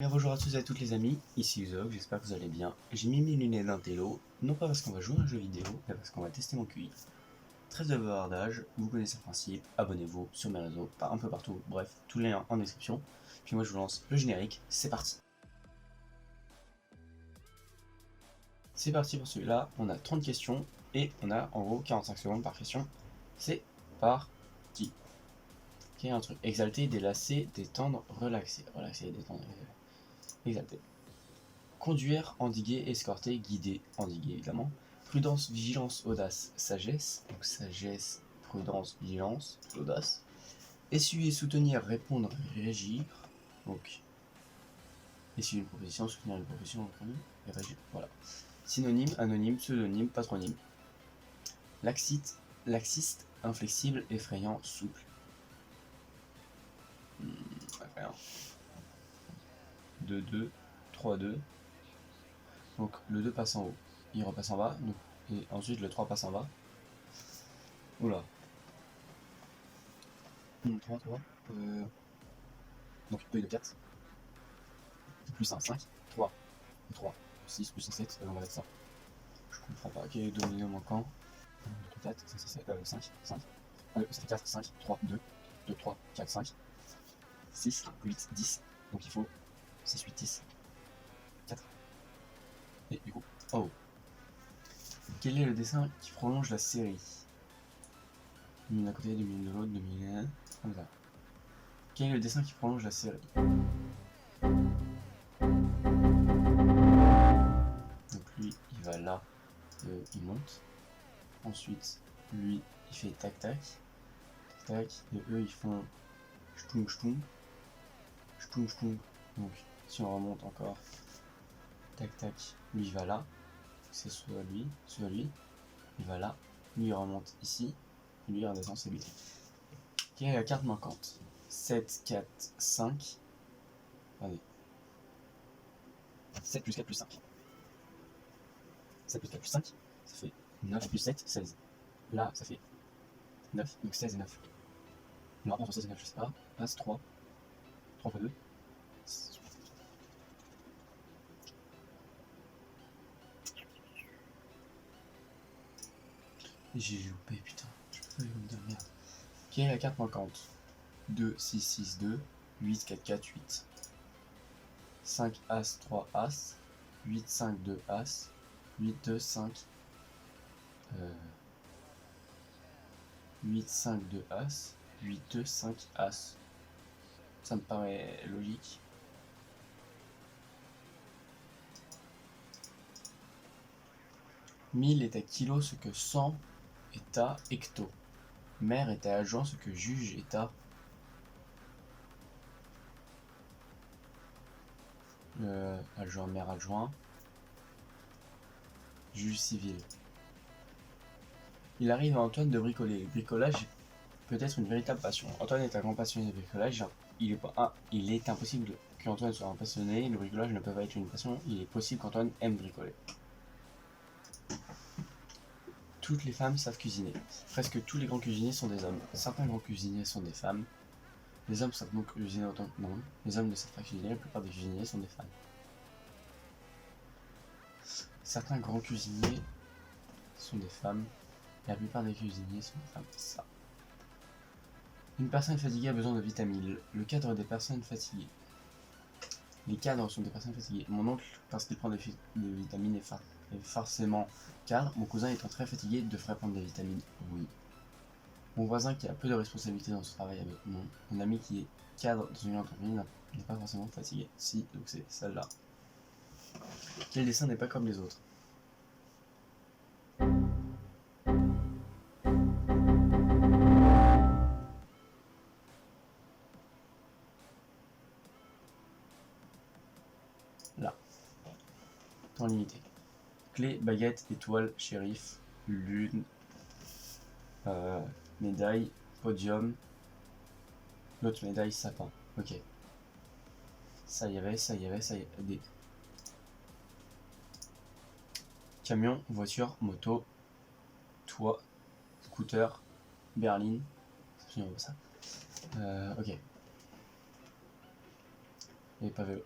Bien, bonjour à tous et à toutes les amis, ici Uzog, j'espère que vous allez bien. J'ai mis mes lunettes d'intello, non pas parce qu'on va jouer à un jeu vidéo, mais parce qu'on va tester mon QI. Trêve de bavardage, vous connaissez le principe, abonnez-vous sur mes réseaux, un peu partout, bref, tous les liens en description. Puis moi je vous lance le générique, c'est parti. C'est parti pour celui-là, on a 30 questions et on a en gros 45 secondes par question. C'est parti. Ok, un truc, exalter, délasser, détendre, relaxer, détendre, exalter. Conduire, endiguer, escorter, guider, endiguer évidemment. Prudence, vigilance, audace, sagesse. Donc sagesse, prudence, vigilance, audace. Essuyer, soutenir, répondre, régir. Donc essuyer une proposition, soutenir une proposition, et régir. Voilà. Synonyme, anonyme, pseudonyme, patronyme. Laxiste, inflexible, effrayant, souple. Effrayant. 2-2, 3-2. Donc le 2 passe en haut, il repasse en bas, donc, et ensuite le 3 passe en bas. Oula. 3, 3. Donc E de 4. Plus 1, 5. 3. 3. 6 plus 1, 7. On va mettre ça. Je comprends pas. Ok, dominé manquant. 1, 2, 4, 5, 6, 7, 5. 5. Ça fait 4, 5, 3, 2. 2, 3, 4, 5. 6, 8, 10. Donc il faut 6, 8, 10. 4. Et du coup, oh. Quel est le dessin qui prolonge la série? 2000 d'un côté, 2000 de l'autre, 2001. Comme ça. Quel est le dessin qui prolonge la série? Donc lui, il va là, il monte. Ensuite, lui, il fait tac tac, tac tac, et eux, ils font ch'tung ch'tung, ch'tung ch'tung. Donc, si on remonte encore, tac tac, lui, il va là. C'est soit lui, il va là. Lui, il remonte ici, et lui, il redescend, c'est lui. Quelle est la carte manquante? 7, 4, 5. Allez. 7 plus 4 plus 5. 7 plus 4 plus 5, ça fait 9 plus 7, 16. Là, ça fait 9, donc 16 et 9. Le rapport entre 16 et 9, je sais pas. Passe 3. 3 fois 2. J'ai loupé, putain. Je peux pas me dire merde. Quelle est la carte manquante? 2, 6, 6, 2. 8, 4, 4, 8. 5 As, 3 As. 8, 5, 2 As. 8, 2, 5. 8, 5, 2 As. 8, 2, 5 As. Ça me paraît logique. Mille est à kilo ce que 100 est à hecto. Maire est à agent ce que juge est à adjoint, maire adjoint. Juge civil. Il arrive à Antoine de bricoler. Le bricolage peut être une véritable passion. Antoine est un grand passionné de bricolage. Il est impossible qu'Antoine soit un passionné. Le bricolage ne peut pas être une passion. Il est possible qu'Antoine aime bricoler. Toutes les femmes savent cuisiner. Presque tous les grands cuisiniers sont des hommes. Certains grands cuisiniers sont des femmes. Les hommes savent donc cuisiner autant que non. Les hommes ne savent pas cuisiner. La plupart des cuisiniers sont des femmes. Certains grands cuisiniers sont des femmes. La plupart des cuisiniers sont des femmes. Ça. Une personne fatiguée a besoin de vitamines. Le cadre des personnes fatiguées. Les cadres sont des personnes fatiguées. Mon oncle, parce qu'il prend des vitamines, est forcément cadre. Mon cousin étant très fatigué devrait prendre des vitamines. Oui. Mon voisin qui a peu de responsabilités dans son travail avec moi. Mon ami qui est cadre dans une entreprise n'est pas forcément fatigué. Si, donc c'est celle-là. Quel dessin n'est pas comme les autres? Là. Temps limité. Clé, baguette, étoile, shérif, lune, médaille, podium, l'autre médaille, sapin. Ok. Ça y avait. Des camion, voiture, moto, toit, scooter, berline. C'est absolument pas ça. Ok. Et pas vélo.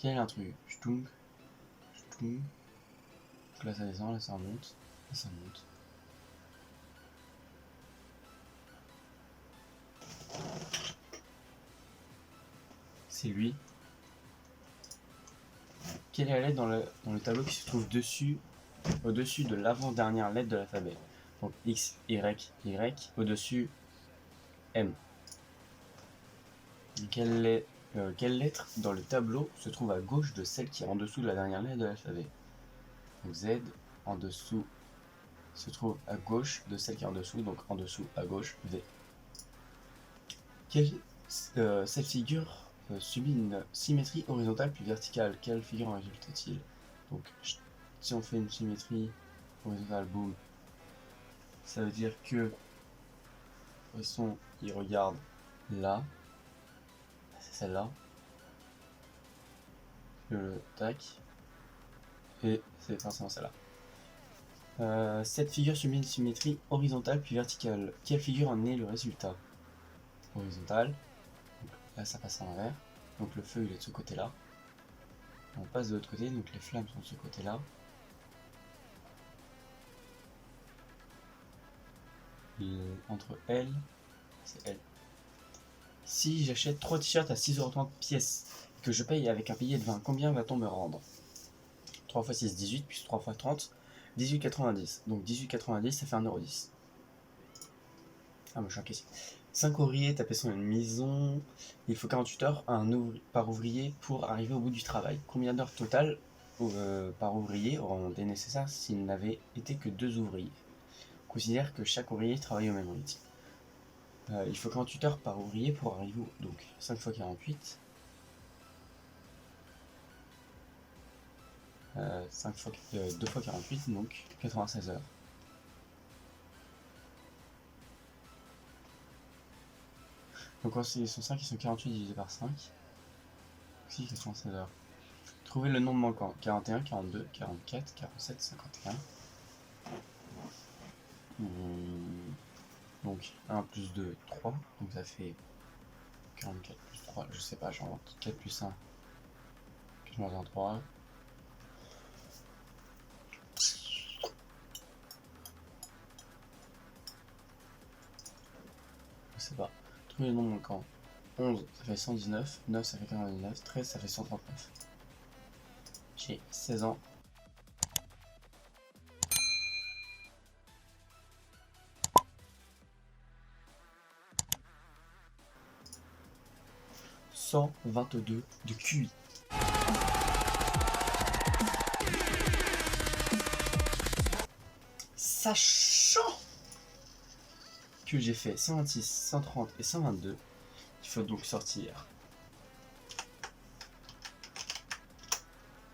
Quel intrus? Ch'toung. Ch'toung. Donc là ça descend, là ça remonte. Là ça monte. C'est lui. Quelle est la lettre dans le tableau qui se trouve au-dessus de l'avant-dernière lettre de l'alphabet? Donc X, Y, Y, au-dessus M. Quelle lettre dans le tableau se trouve à gauche de celle qui est en dessous de la dernière lettre de l'alphabet? Donc Z, en dessous, se trouve à gauche de celle qui est en dessous, donc en dessous à gauche, V. Cette figure subit une symétrie horizontale puis verticale. Quelle figure en résulte-t-il? Donc si on fait une symétrie horizontale, boum, ça veut dire que Poisson il regarde là, c'est celle-là, le tac, et c'est forcément celle-là. Cette figure subit une symétrie horizontale puis verticale. Quelle figure en est le résultat? Horizontale, donc là ça passe à l'envers, donc le feu il est de ce côté-là. On passe de l'autre côté, donc les flammes sont de ce côté-là. Entre elle, c'est elle. Si j'achète 3 t-shirts à 6,30€ pièce, que je paye avec un billet de 20, combien va-t-on me rendre? 3 x 6, 18, plus 3 x 30, 18,90. Donc 18,90, ça fait 1,10€. Ah, moi je suis inquiet. 5 ouvriers tapaient sur une maison. Il faut 48 heures par ouvrier pour arriver au bout du travail. Combien d'heures total par ouvrier auront été nécessaires s'il n'avait été que 2 ouvriers? On considère que chaque ouvrier travaille au même rythme. Il faut 48 heures par ouvrier pour arriver au... Donc 5 x 48. 2 x 48, donc 96 heures. Donc quand ils sont 5, ils sont 48 divisé par 5. Si, 96 heures. Trouvez le nombre manquant. 41, 42, 44, 47, 51. Donc 1 plus 2, 3. Donc ça fait 44 plus 3, je sais pas, j'invente. 4 plus 1, 4 moins 1, 3. Je sais pas. Trouvez le nombre manquant. 11, ça fait 119. 9, ça fait 99. 13, ça fait 139. J'ai 16 ans. « 122 de QI. Sachant que j'ai fait 126, 130 et 122, il faut donc sortir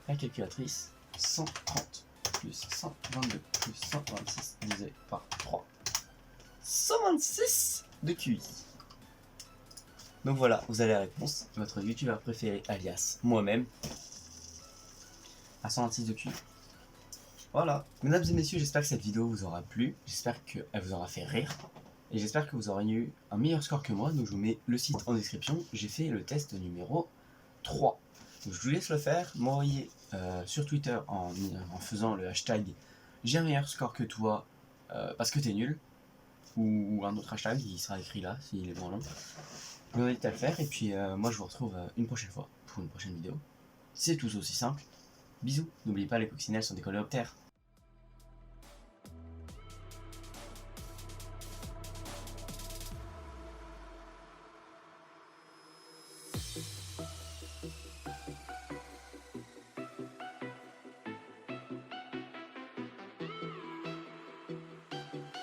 la calculatrice. 130 plus 122 plus 126 divisé par 3. 126 de QI. Donc voilà, vous avez la réponse. Votre youtubeur préféré, alias moi-même, à 126 de QI. Voilà. Mesdames et messieurs, j'espère que cette vidéo vous aura plu. J'espère qu'elle vous aura fait rire. Et j'espère que vous aurez eu un meilleur score que moi. Donc je vous mets le site en description. J'ai fait le test numéro 3. Donc je vous laisse le faire. M'envoyer sur Twitter en faisant le hashtag j'ai un meilleur score que toi parce que t'es nul. Ou un autre hashtag qui sera écrit là s'il est bon long. Je vous invite à le faire. Et puis moi je vous retrouve une prochaine fois pour une prochaine vidéo. C'est tout aussi simple. Bisous. N'oubliez pas, les coccinelles sont des coléoptères.